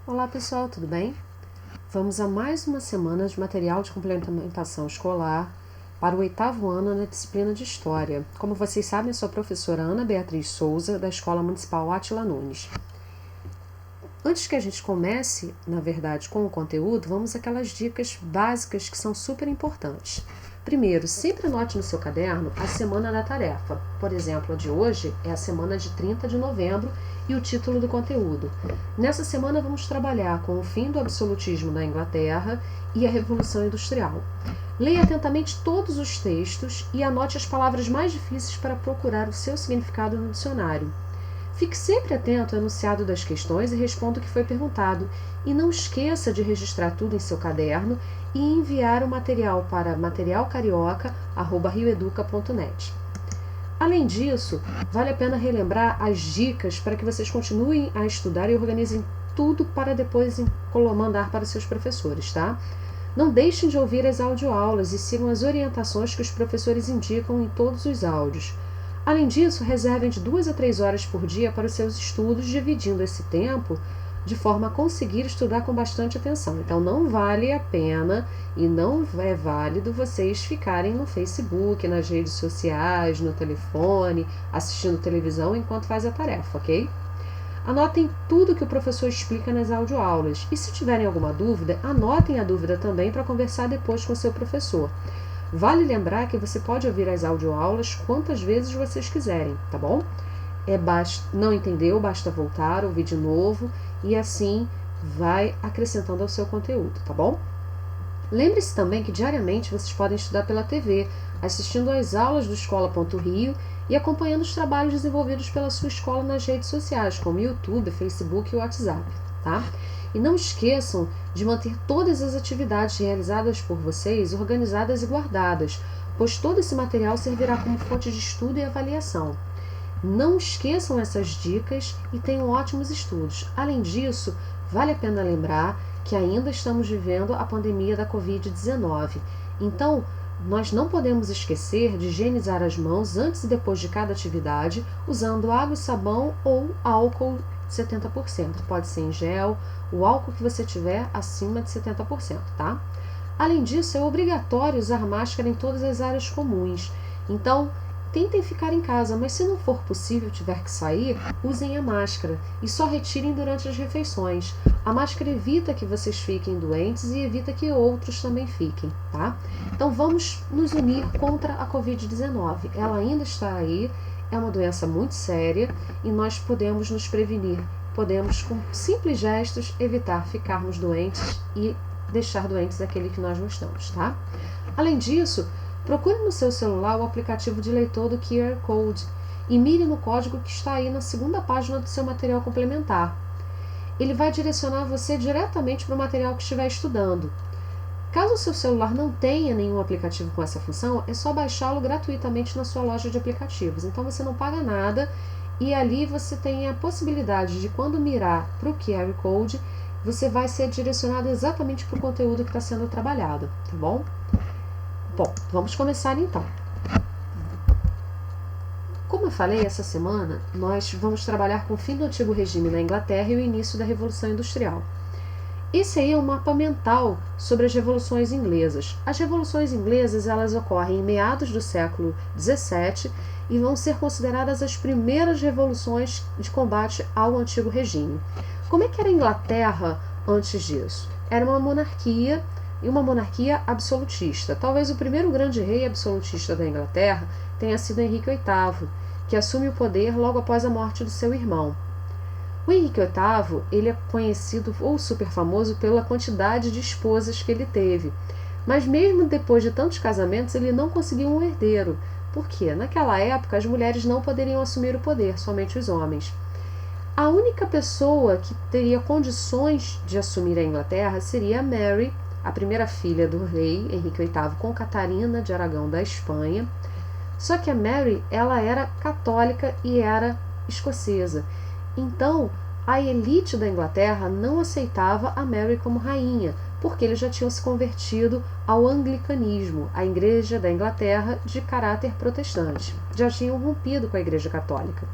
Olá pessoal, tudo bem? Vamos a mais uma semana de material de complementação escolar para o 8º ano na disciplina de História. Como vocês sabem, eu sou a professora Ana Beatriz Souza, da Escola Municipal Átila Nunes. Antes que a gente comece, na verdade, com o conteúdo, vamos àquelas dicas básicas que são super importantes. Primeiro, sempre anote no seu caderno a semana da tarefa. Por exemplo, a de hoje é a semana de 30 de novembro e o título do conteúdo. Nessa semana vamos trabalhar com o fim do absolutismo na Inglaterra e a Revolução Industrial. Leia atentamente todos os textos e anote as palavras mais difíceis para procurar o seu significado no dicionário. Fique sempre atento ao enunciado das questões e responda o que foi perguntado. E não esqueça de registrar tudo em seu caderno e enviar o material para materialcarioca@rioeduca.net. Além disso, vale a pena relembrar as dicas para que vocês continuem a estudar e organizem tudo para depois mandar para seus professores, tá? Não deixem de ouvir as audioaulas e sigam as orientações que os professores indicam em todos os áudios. Além disso, reservem de 2 a 3 horas por dia para os seus estudos, dividindo esse tempo de forma a conseguir estudar com bastante atenção. Então, não vale a pena e não é válido vocês ficarem no Facebook, nas redes sociais, no telefone, assistindo televisão enquanto faz a tarefa, ok? Anotem tudo que o professor explica nas audioaulas. E se tiverem alguma dúvida, anotem a dúvida também para conversar depois com o seu professor. Vale lembrar que você pode ouvir as audioaulas quantas vezes vocês quiserem, tá bom? Não entendeu, basta voltar, ouvir de novo e assim vai acrescentando ao seu conteúdo, tá bom? Lembre-se também que diariamente vocês podem estudar pela TV, assistindo às aulas do Escola.Rio e acompanhando os trabalhos desenvolvidos pela sua escola nas redes sociais, como YouTube, Facebook e WhatsApp, tá? E não esqueçam de manter todas as atividades realizadas por vocês organizadas e guardadas, pois todo esse material servirá como fonte de estudo e avaliação. Não esqueçam essas dicas e tenham ótimos estudos. Além disso, vale a pena lembrar que ainda estamos vivendo a pandemia da Covid-19. Então, nós não podemos esquecer de higienizar as mãos antes e depois de cada atividade, usando água e sabão ou álcool 70%. Pode ser em gel, o álcool que você tiver acima de 70%, tá? Além disso, é obrigatório usar máscara em todas as áreas comuns. Então, tentem ficar em casa, mas se não for possível, tiver que sair, usem a máscara e só retirem durante as refeições. A máscara evita que vocês fiquem doentes e evita que outros também fiquem, tá? Então vamos nos unir contra a Covid-19. Ela ainda está aí, é uma doença muito séria e nós podemos nos prevenir. Podemos, com simples gestos, evitar ficarmos doentes e deixar doentes aquele que nós gostamos, tá? Além disso, procure no seu celular o aplicativo de leitor do QR Code e mire no código que está aí na segunda página do seu material complementar. Ele vai direcionar você diretamente para o material que estiver estudando. Caso o seu celular não tenha nenhum aplicativo com essa função, é só baixá-lo gratuitamente na sua loja de aplicativos. Então você não paga nada e ali você tem a possibilidade de, quando mirar para o QR Code, você vai ser direcionado exatamente para o conteúdo que está sendo trabalhado, tá bom? Bom, vamos começar então. Como eu falei, essa semana nós vamos trabalhar com o fim do antigo regime na Inglaterra e o início da Revolução Industrial. Esse aí é um mapa mental sobre as revoluções inglesas. As revoluções inglesas, elas ocorrem em meados do século XVII e vão ser consideradas as primeiras revoluções de combate ao antigo regime. Como é que era a Inglaterra antes disso? Era uma monarquia e uma monarquia absolutista. Talvez o primeiro grande rei absolutista da Inglaterra tenha sido Henrique VIII, que assume o poder logo após a morte do seu irmão. O Henrique VIII, ele é conhecido ou super famoso pela quantidade de esposas que ele teve. Mas mesmo depois de tantos casamentos, ele não conseguiu um herdeiro. Por quê? Naquela época, as mulheres não poderiam assumir o poder, somente os homens. A única pessoa que teria condições de assumir a Inglaterra seria a Mary, a primeira filha do rei Henrique VIII, com Catarina de Aragão da Espanha. Só que a Mary, ela era católica e era escocesa. Então, a elite da Inglaterra não aceitava a Mary como rainha, porque eles já tinham se convertido ao anglicanismo, a igreja da Inglaterra de caráter protestante. Já tinham rompido com a igreja católica.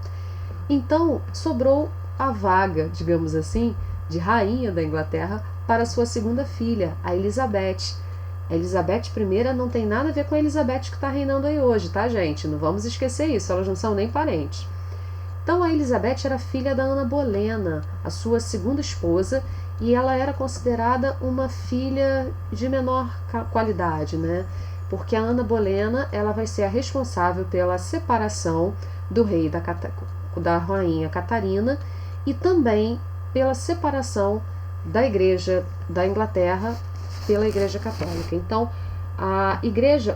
Então, sobrou a vaga, digamos assim, de rainha da Inglaterra para sua segunda filha, a Elizabeth. A Elizabeth I não tem nada a ver com a Elizabeth que está reinando aí hoje, tá, gente? Não vamos esquecer isso, elas não são nem parentes. Então, a Elizabeth era filha da Ana Bolena, a sua segunda esposa, e ela era considerada uma filha de menor qualidade, né? Porque a Ana Bolena, ela vai ser a responsável pela separação do rei da rainha Catarina e também pela separação da Igreja da Inglaterra pela Igreja Católica. Então,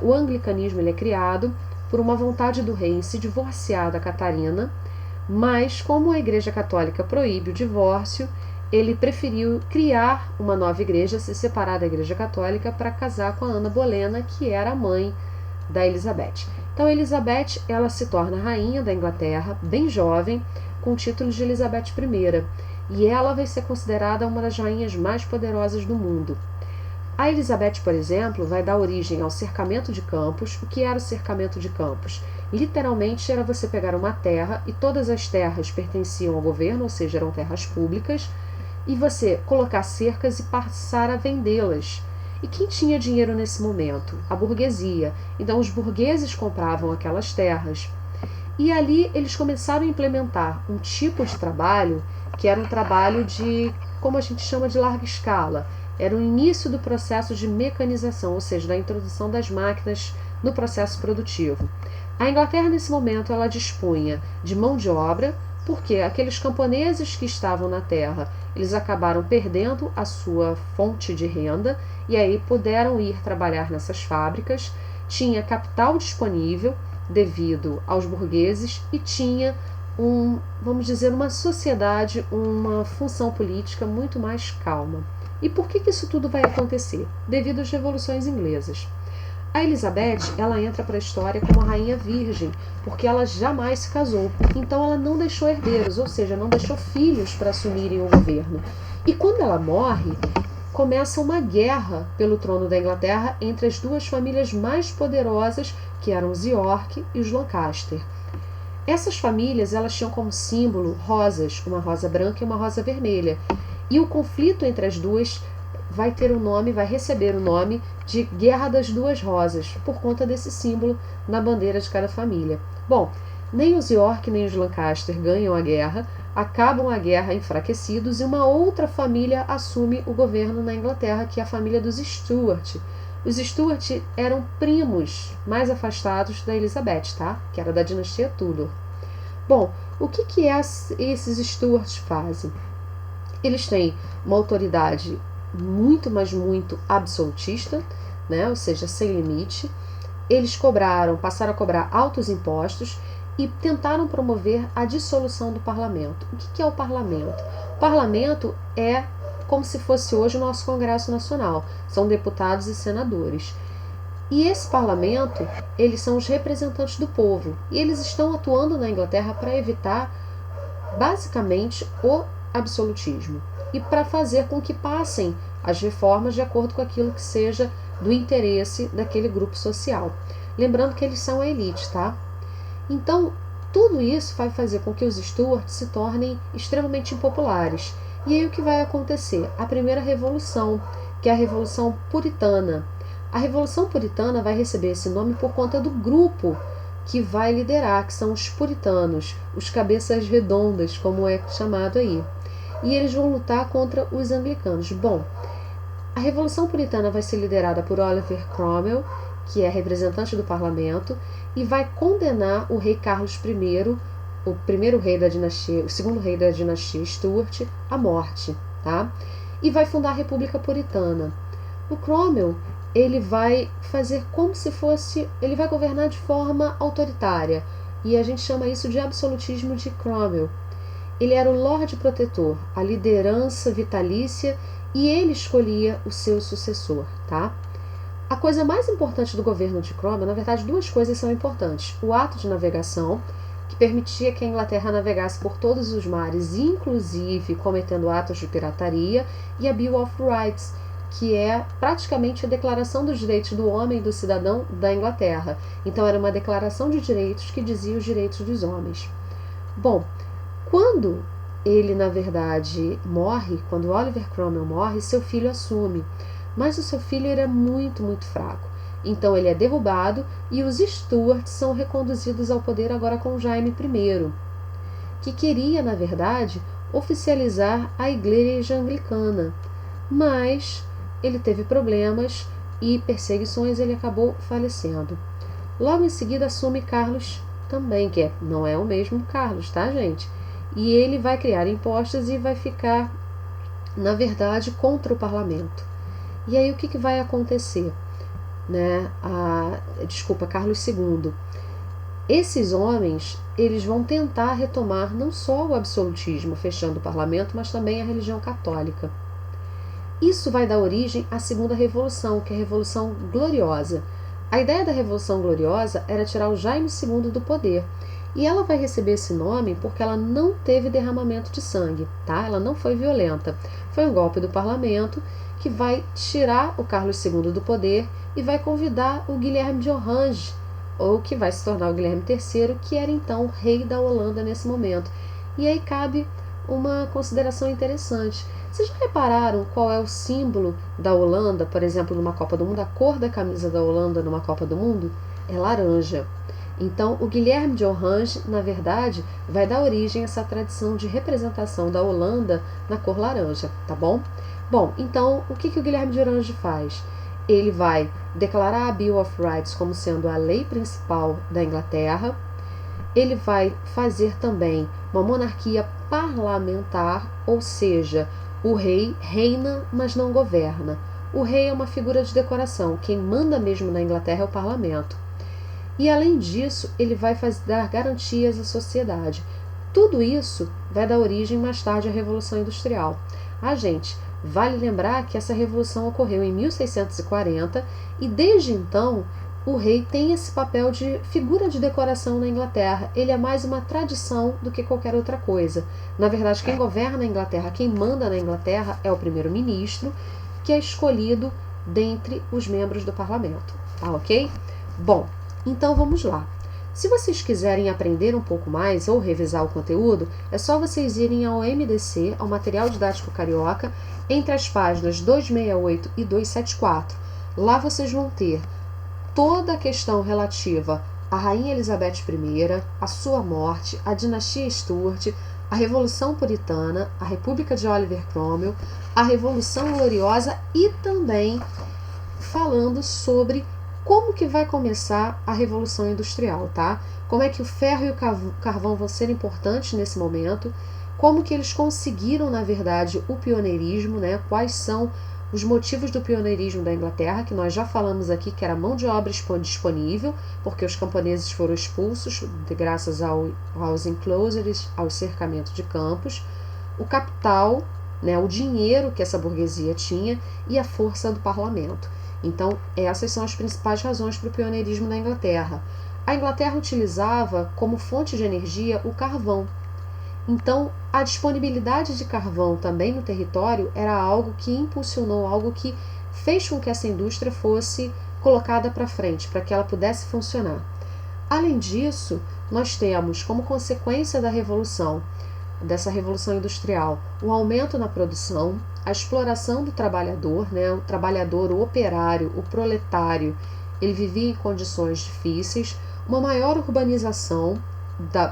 o anglicanismo ele é criado por uma vontade do rei em se divorciar da Catarina, mas como a Igreja Católica proíbe o divórcio, ele preferiu criar uma nova igreja, se separar da Igreja Católica para casar com a Ana Bolena, que era a mãe da Elizabeth. Então, a Elizabeth ela se torna rainha da Inglaterra, bem jovem, com o título de Elizabeth I, e ela vai ser considerada uma das rainhas mais poderosas do mundo. A Elizabeth, por exemplo, vai dar origem ao cercamento de campos. O que era o cercamento de campos? Literalmente era você pegar uma terra e todas as terras pertenciam ao governo, ou seja, eram terras públicas, e você colocar cercas e passar a vendê-las. E quem tinha dinheiro nesse momento? A burguesia. Então os burgueses compravam aquelas terras. E ali eles começaram a implementar um tipo de trabalho que era um trabalho de, como a gente chama, de larga escala. Era o início do processo de mecanização, ou seja, da introdução das máquinas no processo produtivo. A Inglaterra, nesse momento, ela dispunha de mão de obra, porque aqueles camponeses que estavam na terra, eles acabaram perdendo a sua fonte de renda e aí puderam ir trabalhar nessas fábricas, tinha capital disponível devido aos burgueses e tinha vamos dizer, uma sociedade, uma função política muito mais calma. E por que isso tudo vai acontecer? Devido às revoluções inglesas. A Elizabeth, ela entra para a história como a rainha virgem, porque ela jamais se casou. Então ela não deixou herdeiros, ou seja, não deixou filhos para assumirem o governo. E quando ela morre, começa uma guerra pelo trono da Inglaterra entre as duas famílias mais poderosas, que eram os York e os Lancaster. Essas famílias, elas tinham como símbolo rosas, uma rosa branca e uma rosa vermelha. E o conflito entre as duas vai receber o nome de Guerra das Duas Rosas, por conta desse símbolo na bandeira de cada família. Bom, nem os York nem os Lancaster ganham a guerra, acabam a guerra enfraquecidos e uma outra família assume o governo na Inglaterra, que é a família dos Stuart. Os Stuart eram primos mais afastados da Elizabeth, tá? Que era da dinastia Tudor. Bom, o que esses Stuart fazem? Eles têm uma autoridade muito, mas muito absolutista, né? Ou seja, sem limite. Eles passaram a cobrar altos impostos e tentaram promover a dissolução do parlamento. O que é o parlamento? O parlamento é como se fosse hoje o nosso Congresso Nacional. São deputados e senadores. E esse parlamento, eles são os representantes do povo. E eles estão atuando na Inglaterra para evitar, basicamente, o absolutismo. E para fazer com que passem as reformas de acordo com aquilo que seja do interesse daquele grupo social. Lembrando que eles são a elite, tá? Então, tudo isso vai fazer com que os Stuart se tornem extremamente impopulares. E aí o que vai acontecer? A primeira revolução, que é a Revolução Puritana. A Revolução Puritana vai receber esse nome por conta do grupo que vai liderar, que são os puritanos, os cabeças redondas, como é chamado aí. E eles vão lutar contra os anglicanos. Bom, a Revolução Puritana vai ser liderada por Oliver Cromwell, que é representante do parlamento, e vai condenar o rei Carlos I, o segundo rei da dinastia Stuart, à morte, tá? E vai fundar a República Puritana. O Cromwell, ele vai fazer como se fosse, ele vai governar de forma autoritária, e a gente chama isso de absolutismo de Cromwell. Ele era o Lorde Protetor, a liderança vitalícia, e ele escolhia o seu sucessor, tá? A coisa mais importante do governo de Cromwell, na verdade, duas coisas são importantes. O ato de navegação, que permitia que a Inglaterra navegasse por todos os mares, inclusive cometendo atos de pirataria, e a Bill of Rights, que é praticamente a declaração dos direitos do homem e do cidadão da Inglaterra. Então era uma declaração de direitos que dizia os direitos dos homens. Bom, quando ele na verdade morre, quando Oliver Cromwell morre, seu filho assume, mas o seu filho era muito, muito fraco. Então ele é derrubado e os Stuarts são reconduzidos ao poder agora com Jaime I, que queria, na verdade, oficializar a Igreja Anglicana, mas ele teve problemas e perseguições, ele acabou falecendo. Logo em seguida assume Carlos também, que não é o mesmo Carlos, tá, gente? E ele vai criar impostos e vai ficar, na verdade, contra o parlamento. E aí o que vai acontecer? Carlos II. Esses homens, eles vão tentar retomar não só o absolutismo, fechando o parlamento, mas também a religião católica. Isso vai dar origem à Segunda Revolução, que é a Revolução Gloriosa. A ideia da Revolução Gloriosa era tirar o Jaime II do poder. E ela vai receber esse nome porque ela não teve derramamento de sangue, tá? Ela não foi violenta. Foi um golpe do parlamento que vai tirar o Carlos II do poder e vai convidar o Guilherme de Orange, ou que vai se tornar o Guilherme III, que era então rei da Holanda nesse momento. E aí cabe uma consideração interessante. Vocês já repararam qual é o símbolo da Holanda, por exemplo, numa Copa do Mundo? A cor da camisa da Holanda numa Copa do Mundo é laranja. Então, o Guilherme de Orange, na verdade, vai dar origem a essa tradição de representação da Holanda na cor laranja, tá bom? Bom, então, o que o Guilherme de Orange faz? Ele vai declarar a Bill of Rights como sendo a lei principal da Inglaterra. Ele vai fazer também uma monarquia parlamentar, ou seja, o rei reina, mas não governa. O rei é uma figura de decoração, quem manda mesmo na Inglaterra é o parlamento. E além disso, ele vai dar garantias à sociedade. Tudo isso vai dar origem mais tarde à Revolução Industrial. Gente, vale lembrar que essa revolução ocorreu em 1640 e desde então o rei tem esse papel de figura de decoração na Inglaterra. Ele é mais uma tradição do que qualquer outra coisa. Na verdade, quem governa a Inglaterra, quem manda na Inglaterra é o primeiro-ministro, que é escolhido dentre os membros do parlamento. Tá ok? Bom, então vamos lá. Se vocês quiserem aprender um pouco mais ou revisar o conteúdo, é só vocês irem ao MDC, ao Material Didático Carioca, entre as páginas 268 e 274. Lá vocês vão ter toda a questão relativa à Rainha Elizabeth I, a sua morte, a dinastia Stuart, a Revolução Puritana, a República de Oliver Cromwell, a Revolução Gloriosa e também falando sobre como que vai começar a Revolução Industrial, tá? Como é que o ferro e o carvão vão ser importantes nesse momento, como que eles conseguiram, na verdade, o pioneirismo, né? Quais são os motivos do pioneirismo da Inglaterra, que nós já falamos aqui, que era mão de obra disponível, porque os camponeses foram expulsos graças aos enclosures, ao cercamento de campos, o capital, né, o dinheiro que essa burguesia tinha e a força do parlamento. Então, essas são as principais razões para o pioneirismo na Inglaterra. A Inglaterra utilizava como fonte de energia o carvão. Então, a disponibilidade de carvão também no território era algo que impulsionou, algo que fez com que essa indústria fosse colocada para frente, para que ela pudesse funcionar. Além disso, nós temos como consequência dessa revolução industrial, o aumento na produção, a exploração do trabalhador, né? O trabalhador, o operário, o proletário, ele vivia em condições difíceis, uma maior urbanização,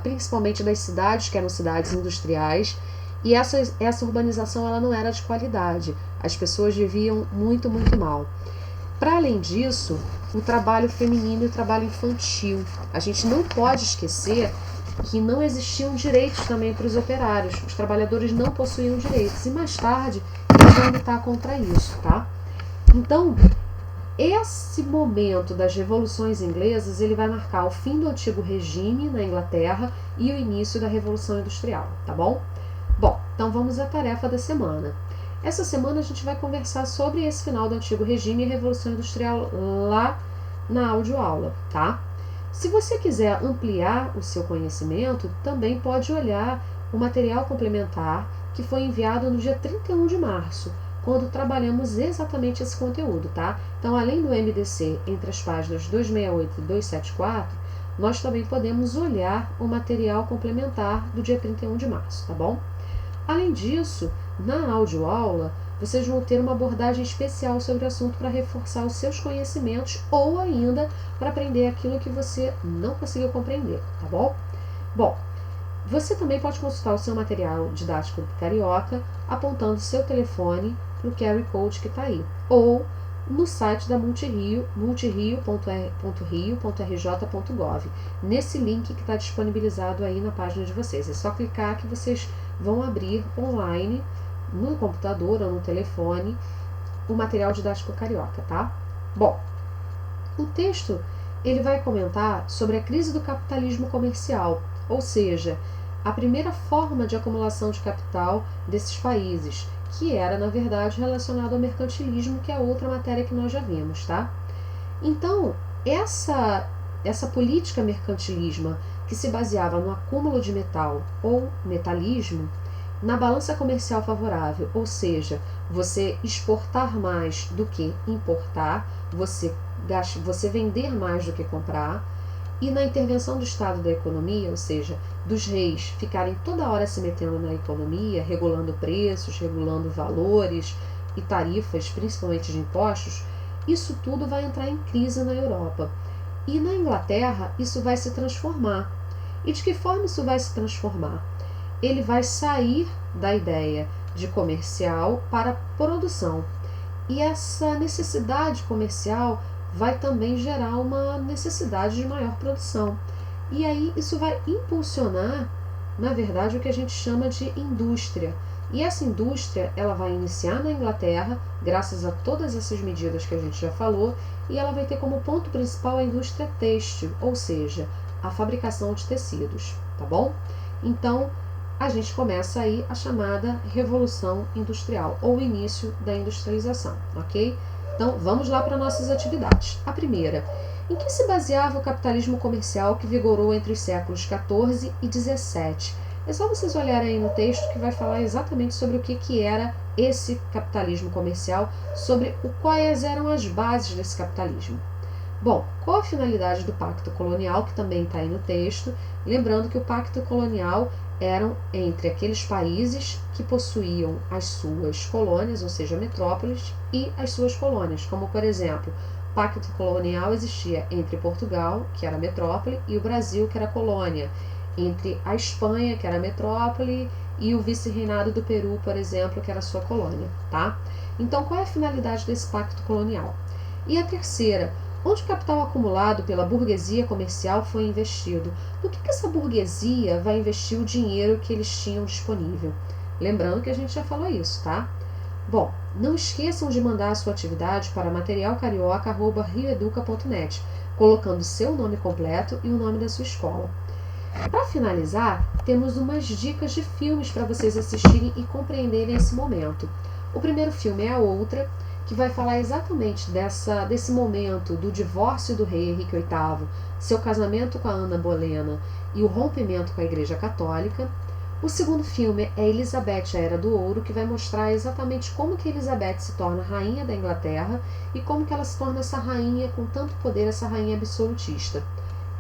principalmente das cidades, que eram cidades industriais, e essa urbanização ela não era de qualidade, as pessoas viviam muito, muito mal. Para além disso, o trabalho feminino e o trabalho infantil. A gente não pode esquecer que não existiam direitos também para os operários, os trabalhadores não possuíam direitos, e mais tarde eles vão lutar contra isso, tá? Então, esse momento das revoluções inglesas, ele vai marcar o fim do antigo regime na Inglaterra e o início da Revolução Industrial, tá bom? Bom, então vamos à tarefa da semana. Essa semana a gente vai conversar sobre esse final do antigo regime e a Revolução Industrial lá na audioaula, tá? Se você quiser ampliar o seu conhecimento, também pode olhar o material complementar que foi enviado no dia 31 de março, quando trabalhamos exatamente esse conteúdo, tá? Então, além do MDC entre as páginas 268 e 274, nós também podemos olhar o material complementar do dia 31 de março, tá bom? Além disso, na audioaula, vocês vão ter uma abordagem especial sobre o assunto para reforçar os seus conhecimentos ou ainda para aprender aquilo que você não conseguiu compreender, tá bom? Bom, você também pode consultar o seu material didático carioca apontando seu telefone no QR Code que está aí, ou no site da Multirio, multirio.rio.rj.gov, nesse link que está disponibilizado aí na página de vocês. É só clicar que vocês vão abrir online, no computador ou no telefone, o material didático carioca, tá? Bom, o texto ele vai comentar sobre a crise do capitalismo comercial, ou seja, a primeira forma de acumulação de capital desses países, que era, na verdade, relacionado ao mercantilismo, que é outra matéria que nós já vimos, tá? Então, essa política mercantilismo que se baseava no acúmulo de metal ou metalismo, na balança comercial favorável, ou seja, você exportar mais do que importar, você vender mais do que comprar, e na intervenção do Estado da economia, ou seja, dos reis ficarem toda hora se metendo na economia, regulando preços, regulando valores e tarifas, principalmente de impostos, isso tudo vai entrar em crise na Europa. E na Inglaterra isso vai se transformar. E de que forma isso vai se transformar? Ele vai sair da ideia de comercial para produção. E essa necessidade comercial vai também gerar uma necessidade de maior produção. E aí isso vai impulsionar, na verdade, o que a gente chama de indústria. E essa indústria, ela vai iniciar na Inglaterra, graças a todas essas medidas que a gente já falou, e ela vai ter como ponto principal a indústria têxtil, ou seja, a fabricação de tecidos, tá bom? Então, a gente começa aí a chamada Revolução Industrial, ou início da industrialização, ok? Então, vamos lá para nossas atividades. A primeira, em que se baseava o capitalismo comercial que vigorou entre os séculos XIV e XVII? É só vocês olharem aí no texto que vai falar exatamente sobre o que era esse capitalismo comercial, sobre quais eram as bases desse capitalismo. Bom, qual a finalidade do Pacto Colonial, que também está aí no texto? Lembrando que o Pacto Colonial eram entre aqueles países que possuíam as suas colônias, ou seja, metrópoles, e as suas colônias, como por exemplo, o Pacto Colonial existia entre Portugal, que era metrópole, e o Brasil, que era colônia, entre a Espanha, que era metrópole, e o vice-reinado do Peru, por exemplo, que era sua colônia, tá? Então, qual é a finalidade desse Pacto Colonial? E a terceira, onde o capital acumulado pela burguesia comercial foi investido? No que essa burguesia vai investir o dinheiro que eles tinham disponível? Lembrando que a gente já falou isso, tá? Bom, não esqueçam de mandar a sua atividade para materialcarioca@rioeduca.net, colocando seu nome completo e o nome da sua escola. Para finalizar, temos umas dicas de filmes para vocês assistirem e compreenderem esse momento. O primeiro filme é A Outra, que vai falar exatamente desse momento do divórcio do rei Henrique VIII, seu casamento com a Ana Bolena e o rompimento com a Igreja Católica. O segundo filme é Elizabeth, a Era do Ouro, que vai mostrar exatamente como que Elizabeth se torna rainha da Inglaterra e como que ela se torna essa rainha com tanto poder, essa rainha absolutista.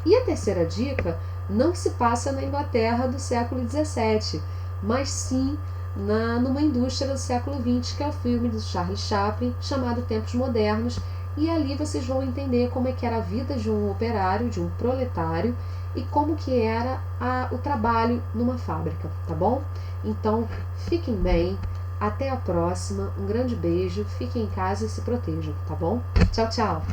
E a terceira dica não se passa na Inglaterra do século XVII, mas sim numa indústria do século XX, que é o filme do Charlie Chaplin, chamado Tempos Modernos, e ali vocês vão entender como é que era a vida de um operário, de um proletário, e como que era o trabalho numa fábrica, tá bom? Então, fiquem bem, até a próxima, um grande beijo, fiquem em casa e se protejam, tá bom? Tchau, tchau!